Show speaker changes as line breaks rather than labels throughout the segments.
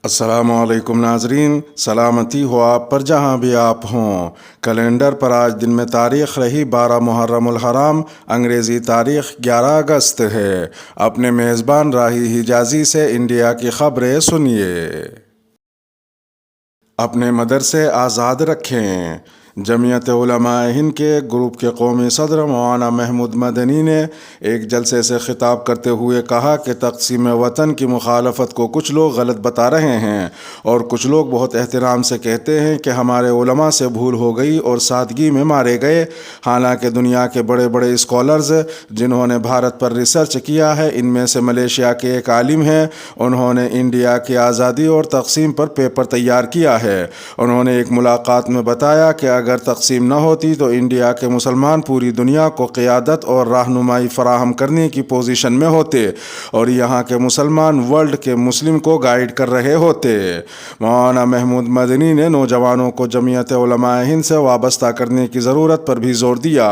السلام علیکم ناظرین، سلامتی ہو آپ پر جہاں بھی آپ ہوں۔ کیلنڈر پر آج دن میں تاریخ رہی 12 محرم الحرام، انگریزی تاریخ 11 اگست ہے۔ اپنے میزبان راہی حجازی سے انڈیا کی خبریں سنیے۔ اپنے مدرسے آزاد رکھیں۔ جمعیت علماء ہند کے گروپ کے قومی صدر مولانا محمود مدنی نے ایک جلسے سے خطاب کرتے ہوئے کہا کہ تقسیم وطن کی مخالفت کو کچھ لوگ غلط بتا رہے ہیں اور کچھ لوگ بہت احترام سے کہتے ہیں کہ ہمارے علماء سے بھول ہو گئی اور سادگی میں مارے گئے، حالانکہ دنیا کے بڑے بڑے اسکالرز جنہوں نے بھارت پر ریسرچ کیا ہے، ان میں سے ملیشیا کے ایک عالم ہیں، انہوں نے انڈیا کی آزادی اور تقسیم پر پیپر تیار کیا ہے۔ انہوں نے ایک ملاقات میں بتایا کہ اگر تقسیم نہ ہوتی تو انڈیا کے مسلمان پوری دنیا کو قیادت اور رہنمائی فراہم کرنے کی پوزیشن میں ہوتے اور یہاں کے مسلمان ورلڈ کے مسلم کو گائیڈ کر رہے ہوتے۔ مولانا محمود مدنی نے نوجوانوں کو جمعیت علماء ہند سے وابستہ کرنے کی ضرورت پر بھی زور دیا۔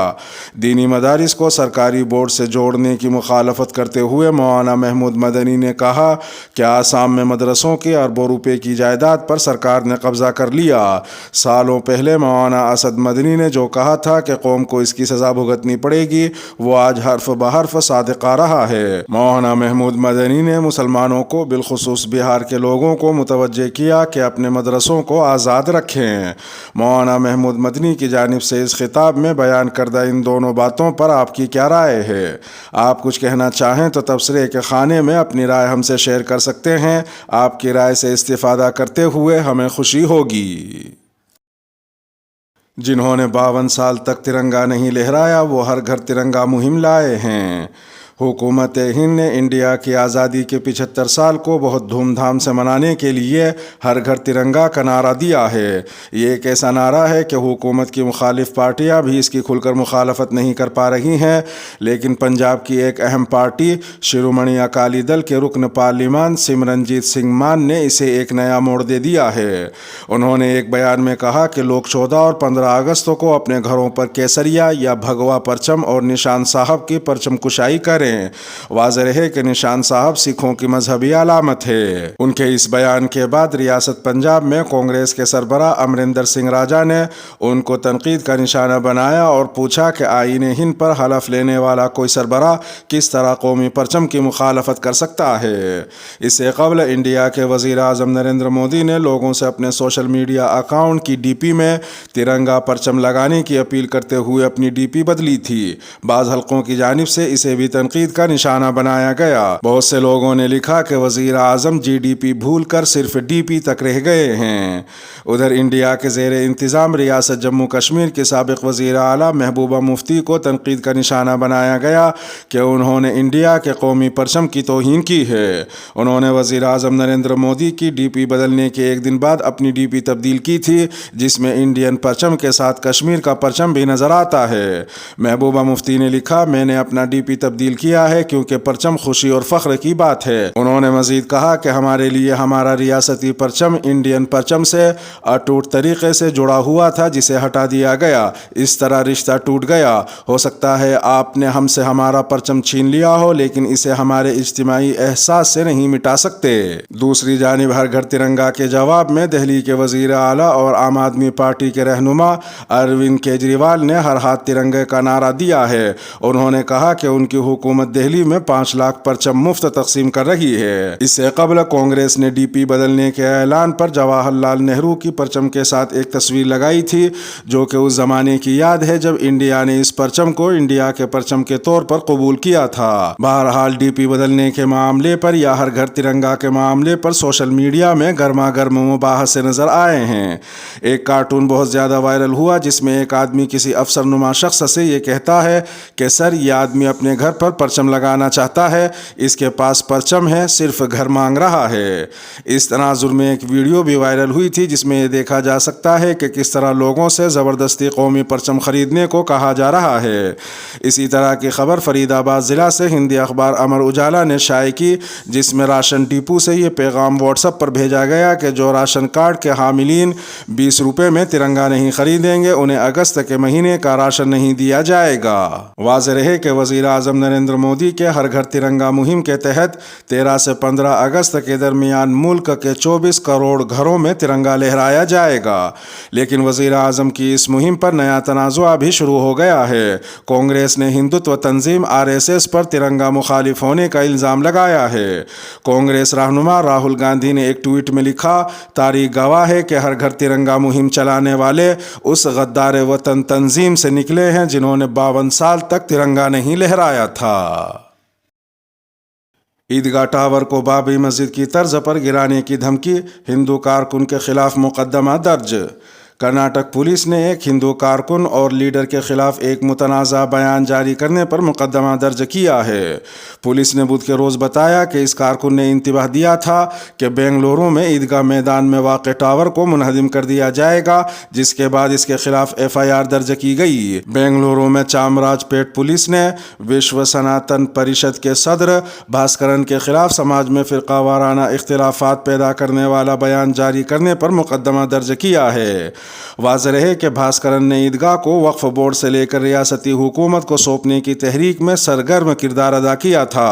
دینی مدارس کو سرکاری بورڈ سے جوڑنے کی مخالفت کرتے ہوئے مولانا محمود مدنی نے کہا کہ آسام میں مدرسوں کے اربوں روپے کی جائیداد پر سرکار نے قبضہ کر لیا۔ سالوں پہلے مولانا اسد مدنی نے جو کہا تھا کہ قوم کو اس کی سزا بھگتنی پڑے گی، وہ آج حرف بحرف صادق آ رہا ہے۔ مولانا محمود مدنی نے مسلمانوں کو بالخصوص بہار کے لوگوں کو متوجہ کیا کہ اپنے مدرسوں کو آزاد رکھیں۔ مولانا محمود مدنی کی جانب سے اس خطاب میں بیان کردہ ان دونوں باتوں پر آپ کی کیا رائے ہے؟ آپ کچھ کہنا چاہیں تو تبصرے کے خانے میں اپنی رائے ہم سے شیئر کر سکتے ہیں۔ آپ کی رائے سے استفادہ کرتے ہوئے ہمیں خوشی ہوگی۔ جنہوں نے 52 سال تک ترنگا نہیں لہرایا، وہ ہر گھر ترنگا مہم لائے ہیں۔ حکومت ہند نے انڈیا کی آزادی کے 75 سال کو بہت دھوم دھام سے منانے کے لیے ہر گھر ترنگا کا نعرہ دیا ہے۔ یہ ایک ایسا نعرہ ہے کہ حکومت کی مخالف پارٹیاں بھی اس کی کھل کر مخالفت نہیں کر پا رہی ہیں، لیکن پنجاب کی ایک اہم پارٹی شرومنی اکالی دل کے رکن پارلیمان سمرنجیت سنگھ مان نے اسے ایک نیا موڑ دے دیا ہے۔ انہوں نے ایک بیان میں کہا کہ لوگ 14 اور 15 اگست کو اپنے گھروں پر کیسریا یا بھگوا پرچم اور نشان صاحب کی پرچم کشائی کریں۔ واضح رہے کہ نشان صاحب سکھوں کی مذہبی علامت ہے۔ ان کے اس بیان کے بعد ریاست پنجاب میں کانگریس کے سربراہ امریندر سنگھ راجا نے ان کو تنقید کا نشانہ بنایا اور پوچھا کہ آئین ہند پر حلف لینے والا کوئی سربراہ کس طرح قومی پرچم کی مخالفت کر سکتا ہے۔ اس سے قبل انڈیا کے وزیر اعظم نریندر مودی نے لوگوں سے اپنے سوشل میڈیا اکاؤنٹ کی ڈی پی میں ترنگا پرچم لگانے کی اپیل کرتے ہوئے اپنی ڈی پی بدلی تھی۔ بعض حلقوں کی جانب سے اسے بھی تنقید کا نشانہ بنایا گیا۔ بہت سے لوگوں نے لکھا کہ وزیر اعظم جی ڈی پی بھول کر صرف ڈی پی تک رہ گئے ہیں۔ ادھر انڈیا کے زیر انتظام ریاست جموں کشمیر کے سابق وزیر اعلیٰ محبوبہ مفتی کو تنقید کا نشانہ بنایا گیا کہ انہوں نے انڈیا کے قومی پرچم کی توہین کی ہے۔ انہوں نے وزیر اعظم نریندر مودی کی ڈی پی بدلنے کے ایک دن بعد اپنی ڈی پی تبدیل کی تھی، جس میں انڈین پرچم کے ساتھ کشمیر کا پرچم بھی نظر آتا ہے۔ محبوبہ مفتی نے لکھا، میں نے اپنا ڈی پی تبدیل کیا ہے کیونکہ پرچم خوشی اور فخر کی بات ہے۔ انہوں نے مزید کہا کہ ہمارے لیے ہمارا ریاستی پرچم انڈین پرچم سے اٹوٹ طریقے سے جڑا ہوا تھا، جسے ہٹا دیا گیا۔ اس طرح رشتہ ٹوٹ گیا۔ ہو سکتا ہے آپ نے ہم سے ہمارا پرچم چھین لیا ہو، لیکن اسے ہمارے اجتماعی احساس سے نہیں مٹا سکتے۔ دوسری جانب ہر گھر ترنگا کے جواب میں دہلی کے وزیر اعلیٰ اور عام آدمی پارٹی کے رہنما اروند کیجریوال نے ہر ہاتھ ترنگے کا نعرہ دیا ہے۔ انہوں نے کہا کہ ان کی حکومت دہلی میں 5 لاکھ پرچم مفت تقسیم کر رہی ہے۔ اس سے قبل کانگریس نے ڈی پی بدلنے کے اعلان پر جواہر لال نہرو کی پرچم کے ساتھ ایک تصویر لگائی تھی، جو کہ اس زمانے کی یاد ہے جب انڈیا نے اس پرچم کو انڈیا کے پرچم کے طور پر قبول کیا تھا۔ بہرحال ڈی پی بدلنے کے معاملے پر یا ہر گھر ترنگا کے معاملے پر سوشل میڈیا میں گرما گرم مباحثے نظر آئے ہیں۔ ایک کارٹون بہت زیادہ وائرل ہوا جس میں ایک آدمی کسی افسر نما شخص سے یہ کہتا ہے کہ سر، یہ آدمی اپنے گھر پر پرچم لگانا چاہتا ہے، اس کے پاس پرچم ہے، صرف گھر مانگ رہا ہے۔ اس تناظر میں ایک ویڈیو بھی وائرل ہوئی تھی جس میں یہ دیکھا جا سکتا ہے کہ کس طرح لوگوں سے زبردستی قومی پرچم خریدنے کو کہا جا رہا ہے۔ اسی طرح کی خبر فرید آباد ضلع سے ہندی اخبار امر اجالا نے شائع کی، جس میں راشن ڈپو سے یہ پیغام واٹس ایپ پر بھیجا گیا کہ جو راشن کارڈ کے حاملین 20 روپے میں ترنگا نہیں خریدیں گے، انہیں اگست کے مہینے کا راشن نہیں دیا جائے گا۔ واضح رہے کہ وزیر اعظم نریندر नरेंद्र मोदी के हर घर तिरंगा मुहिम के तहत 13 से 15 अगस्त के दरमियान मुल्क के 24 करोड़ घरों में तिरंगा लहराया जाएगा। लेकिन वज़ीर आज़म की इस मुहिम पर नया तनाज़ुआ भी शुरू हो गया है। कांग्रेस ने हिंदुत्व तंजीम RSS पर तिरंगा मुखालिफ होने का इल्ज़ाम लगाया है। कांग्रेस रहनुमा राहुल गांधी ने एक ट्वीट में लिखा, तारीख गवाह है कि हर घर तिरंगा मुहिम चलाने वाले उस गद्दार वतन तंजीम से निकले हैं जिन्होंने 52 साल तक तिरंगा नहीं लहराया था। ईदगाह टावर को बाबरी मस्जिद की तर्ज पर गिराने की धमकी, हिंदू कारकुन के खिलाफ मुकदमा दर्ज। कर्नाटक पुलिस ने एक हिंदू कारकुन और लीडर के खिलाफ एक मुतनाज़ा बयान जारी करने पर मुकदमा दर्ज किया है। पुलिस ने बुध के रोज़ बताया कि इस कारकुन ने इंतबाह दिया था कि बेंगलुरु में ईदगाह मैदान में वाक़ टावर को मुनहदिम कर दिया जाएगा, जिसके बाद इसके खिलाफ FIR दर्ज की गई। बेंगलुरु में चामराजपेट पुलिस ने विश्व सनातन परिषद के सदर भास्करन के खिलाफ समाज में फ़िरक़ावाराना इख्तिलाफात पैदा करने वाला बयान जारी करने पर मुकदमा दर्ज किया है। वाज़ेह है कि भास्करन ने ईदगाह को वक्फ बोर्ड से लेकर रियासती हुकूमत को सौंपने की तहरीक में सरगर्म किरदार अदा किया था।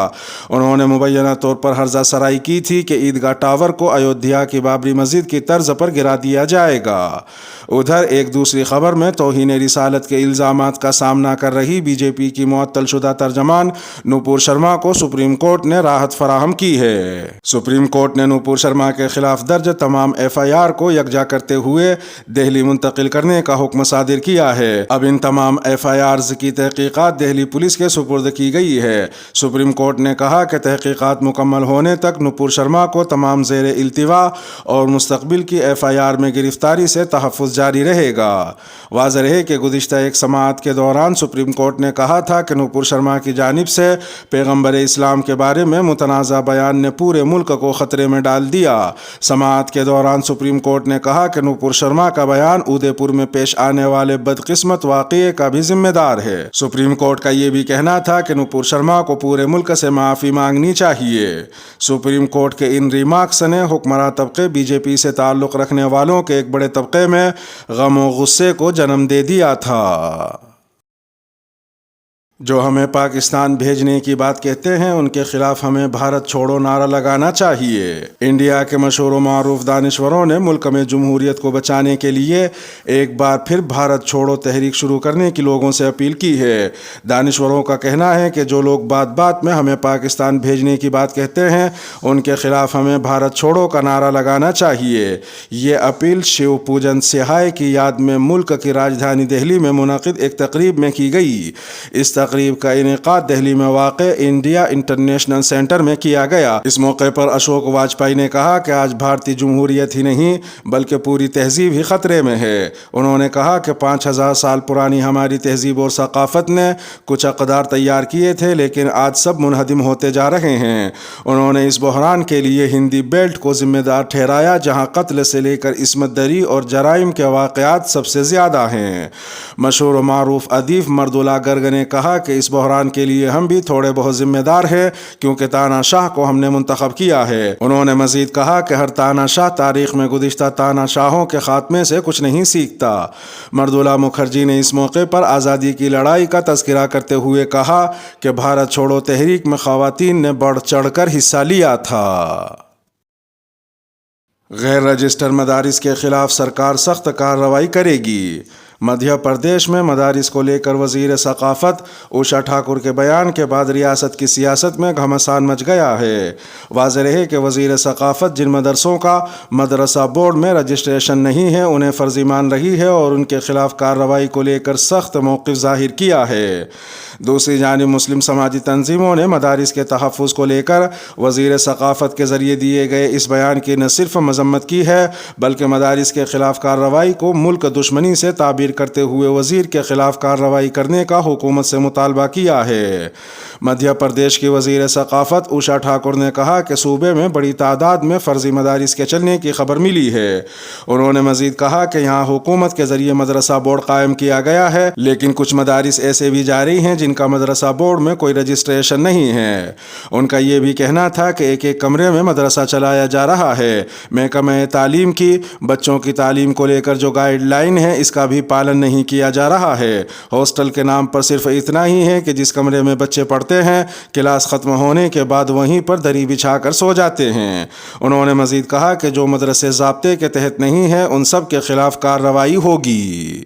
उन्होंने मुबैना तौर पर हर्जा सराई की थी कि ईदगाह टावर को अयोध्या की बाबरी मस्जिद की तर्ज पर गिरा दिया जाएगा। उधर एक दूसरी खबर में तौहीन रिसालत के इल्ज़ामात का सामना कर रही बीजेपी की मुअत्तल शुदा तर्जमान नूपुर शर्मा को सुप्रीम कोर्ट ने राहत फराहम की है। सुप्रीम कोर्ट ने नूपुर शर्मा के खिलाफ दर्ज तमाम FIR को यकजा करते हुए दिल्ली मुंतकिल करने का हुक्म सादिर किया है। अब इन तमाम FIRs की तहकीकात दिल्ली पुलिस के सुपुर्द की गई है। सुप्रीम कोर्ट ने कहा कि तहकीकात मुकम्मल होने तक नूपुर शर्मा को तमाम ज़ेर इल्तिवा और मुस्तकबिल की FIR में गिरफ्तारी से तहफ़्फ़ुज़ जारी रहेगा। वाज़ेह है कि गुज़िश्ता एक समाअत के दौरान सुप्रीम कोर्ट ने कहा था कि नूपुर शर्मा की जानिब से पैगम्बर इस्लाम के बारे में मुतनाज़ा बयान ने पूरे मुल्क को ख़तरे में डाल दिया। समाअत के दौरान सुप्रीम कोर्ट ने कहा कि नूपुर शर्मा का बयान उदयपुर में पेश आने वाले बदकिस्मत वाक़ये का भी जिम्मेदार है। सुप्रीम कोर्ट का ये भी कहना था कि नूपुर शर्मा को पूरे मुल्क से माफ़ी मांगनी चाहिए। सुप्रीम कोर्ट के इन रिमार्क्स ने हुक्मरान तबके BJP से ताल्लुक़ रखने वालों के एक बड़े तबके में गम और गुस्से को जन्म दे दिया था। जो हमें पाकिस्तान भेजने की बात कहते हैं, उनके खिलाफ हमें भारत छोड़ो नारा लगाना चाहिए। इंडिया के मशहूर व मारूफ दानिश्वरों ने मुल्क में जमहूरियत को बचाने के लिए एक बार फिर भारत छोड़ो तहरीक शुरू करने की लोगों से अपील की है। दानिश्वरों का कहना है कि जो लोग बात बात में हमें पाकिस्तान भेजने की बात कहते हैं, उनके खिलाफ हमें भारत छोड़ो का नारा लगाना चाहिए। ये अपील शिव पूजन सिहाय की याद में मुल्क की राजधानी दिल्ली में मुनक़िद एक तकरीब में की गई। इस तकरीब का इनेकाद दिल्ली में वाक़े इंडिया इंटरनेशनल सेंटर में किया गया। इस मौके पर अशोक वाजपेयी ने कहा कि आज भारतीय जमहूरियत ही नहीं बल्कि पूरी तहजीब ही ख़तरे में है। उन्होंने कहा कि 5000 साल पुरानी हमारी तहजीब और सकाफ़त ने कुछ अक़दार तैयार किए थे, लेकिन आज सब मुनहदिम होते जा रहे हैं। उन्होंने इस बहरान के लिए हिंदी बेल्ट को ज़िम्मेदार ठहराया, जहाँ कत्ल से लेकर इस्मत दरी और जराइम के वाक़यात सबसे ज़्यादा हैं। मशहूर मारूफ अदीब मर्दुल्ला गर्ग ने कहा कि इस बहरान के लिए हम भी थोड़े बहुत जिम्मेदार हैं, क्योंकि तानाशाह को हमने मुंतखब किया है। उन्होंने मजीद कहा कि हर तानाशाह तारीख में गुज़िश्ता तानाशाहों के खात्मे से कुछ नहीं सीखता। मर्दुल्ला मुखर्जी ने इस मौके पर आज़ादी की लड़ाई का तज़किरा करते हुए कहा कि भारत छोड़ो तहरीक में ख़वातीन ने बढ़ चढ़ कर हिस्सा लिया था। गैर रजिस्टर मदारिस के खिलाफ सरकार सख्त कार्रवाई करेगी। मध्य प्रदेश में मदारिस को लेकर वज़ीर सकाफ़त उषा ठाकुर के बयान के बाद रियासत की सियासत में घमासान मच गया है। वाज़ेह है कि वज़ीर सकाफ़त जिन मदरसों का मदरसा बोर्ड में रजिस्ट्रेशन नहीं है, उन्हें फ़र्ज़ी मान रही है और उनके ख़िलाफ़ कार्रवाई को लेकर सख्त मौक़िफ़ ज़ाहिर किया है। दूसरी जानिब मुस्लिम समाजी तंजीमों ने मदारिस के तहफ़्फ़ुज़ को लेकर वज़ीर सकाफ़त के ज़रिए दिए गए इस बयान की न सिर्फ मज़म्मत की है, बल्कि मदारिस के ख़िलाफ़ कार्रवाई को मुल्क दुश्मनी से ताबीर करते हुए वज़ीर के ख़िलाफ़ कार्रवाई करने का हुकूमत से मुतालबा किया है। मध्य प्रदेश की वज़ीर सकाफ़त उषा ठाकुर ने कहा कि सूबे में बड़ी तादाद में फ़र्ज़ी मदारिस के चलने की खबर मिली है। उन्होंने मज़ीद कहा कि यहाँ हुकूमत के ज़रिए मदरसा बोर्ड कायम किया गया है, लेकिन कुछ मदारिस ऐसे भी जारी हैं जिनका मदरसा बोर्ड में कोई रजिस्ट्रेशन नहीं है। उनका ये भी कहना था कि एक एक कमरे में मदरसा चलाया जा रहा है। महकमा तालीम की बच्चों की तालीम को लेकर जो गाइडलाइन है, इसका भी पालन नहीं किया जा रहा है। हॉस्टल के नाम पर सिर्फ इतना ही है कि जिस कमरे में बच्चे पढ़ते हैं, क्लास ख़त्म होने के बाद वहीं पर दरी बिछा कर सो जाते हैं। उन्होंने मज़ीद कहा कि जो मदरसे ज़ाब्ते के तहत नहीं है उन सब के खिलाफ कार्रवाई होगी।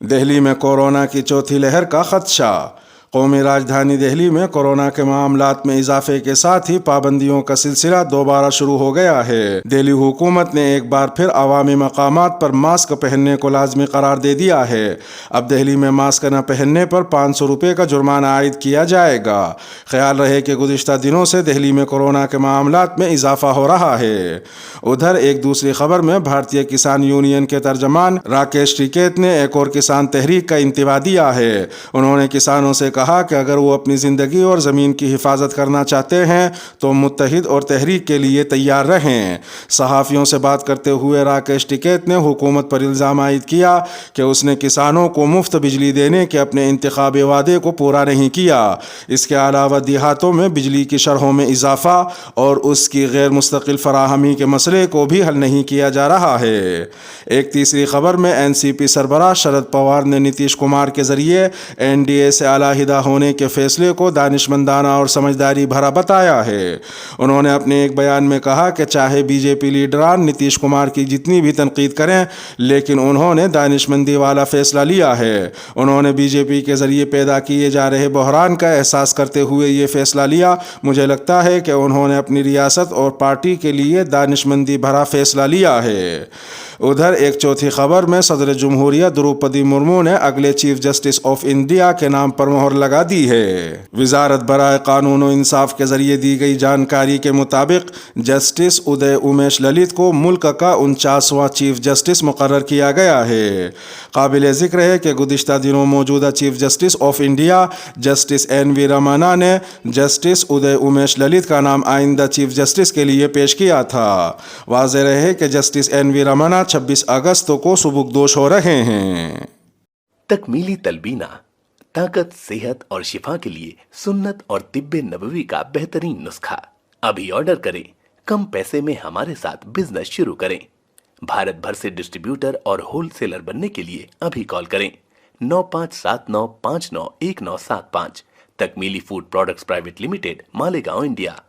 दिल्ली में कोरोना की चौथी लहर का खदशा। कौमी राजधानी दिल्ली में कोरोना के मामलात में इजाफे के साथ ही पाबंदियों का सिलसिला दोबारा शुरू हो गया है। दिल्ली हुकूमत ने एक बार फिर अवामी मकामात पर मास्क पहनने को लाजमी करार दे दिया है। अब दिल्ली में मास्क न पहनने पर 500 रुपये का जुर्माना आयद किया जाएगा। ख्याल रहे कि गुज़िश्ता दिनों से दिल्ली में कोरोना के मामलात में इजाफा हो रहा है। उधर एक दूसरी खबर में भारतीय किसान यूनियन के तर्जमान राकेश टिकैत ने एक और किसान तहरीक का इंतबा दिया है। उन्होंने किसानों से कहा कि अगर वो अपनी ज़िंदगी और ज़मीन की हिफाजत करना चाहते हैं तो मुत्तहिद और तहरीक के लिए तैयार रहें। सहाफ़ियों से बात करते हुए राकेश टिकैत ने हुकूमत पर इल्ज़ाम आयद किया कि उसने किसानों को मुफ्त बिजली देने के अपने इंतखाबी वादे को पूरा नहीं किया। इसके अलावा देहातों में बिजली की शरहों में इजाफा और उसकी गैर मुस्तकिल फराहमी के मसले को भी हल नहीं किया जा रहा है। एक तीसरी खबर में NCP सरबराह शरद पवार ने नीतीश कुमार के ज़रिए NDA से अलहदा होने के फैसले को दानिशमंदाना और समझदारी भरा बताया है। उन्होंने अपने एक बयान में कहा कि चाहे बीजेपी लीडरान नीतीश कुमार की जितनी भी तनकीद करें, लेकिन उन्होंने दानिशमंदी वाला फैसला लिया है। उन्होंने बीजेपी के ज़रिए पैदा किए जा रहे बहरान का एहसास करते हुए ये फैसला लिया। मुझे लगता है कि उन्होंने अपनी रियासत और पार्टी के लिए दानिशमंदी भरा फैसला लिया है। उधर एक चौथी खबर में सदर जमहूरिया द्रौपदी मुर्मू ने अगले चीफ जस्टिस ऑफ इंडिया के नाम पर मोहर लगा दी है। वजारत बराए कानून और इंसाफ के जरिए दी गई जानकारी के मुताबिक जस्टिस उदय उमेश ललित को मुल्क का 49वां चीफ जस्टिस मुकर्रर किया गया है। काबिल ज़िक्र है कि गुज़िश्ता दिनों मौजूदा chief justice of India justice NV Ramana ने जस्टिस उदय उमेश ललित का नाम आइंदा चीफ जस्टिस के लिए पेश किया था। वाज़ेह रहे कि जस्टिस NV रमन्ना 26 अगस्त को सुबुकदोश हो रहे हैं।
तकमीली तलबीना, ताकत, सेहत और शिफा के लिए सुन्नत और तिब्बे नबवी का बेहतरीन नुस्खा। अभी ऑर्डर करें, कम पैसे में हमारे साथ बिजनेस शुरू करें। भारत भर से डिस्ट्रीब्यूटर और होलसेलर बनने के लिए अभी कॉल करें 9579591975। Takmeeli food products private limited, Malegaon, India.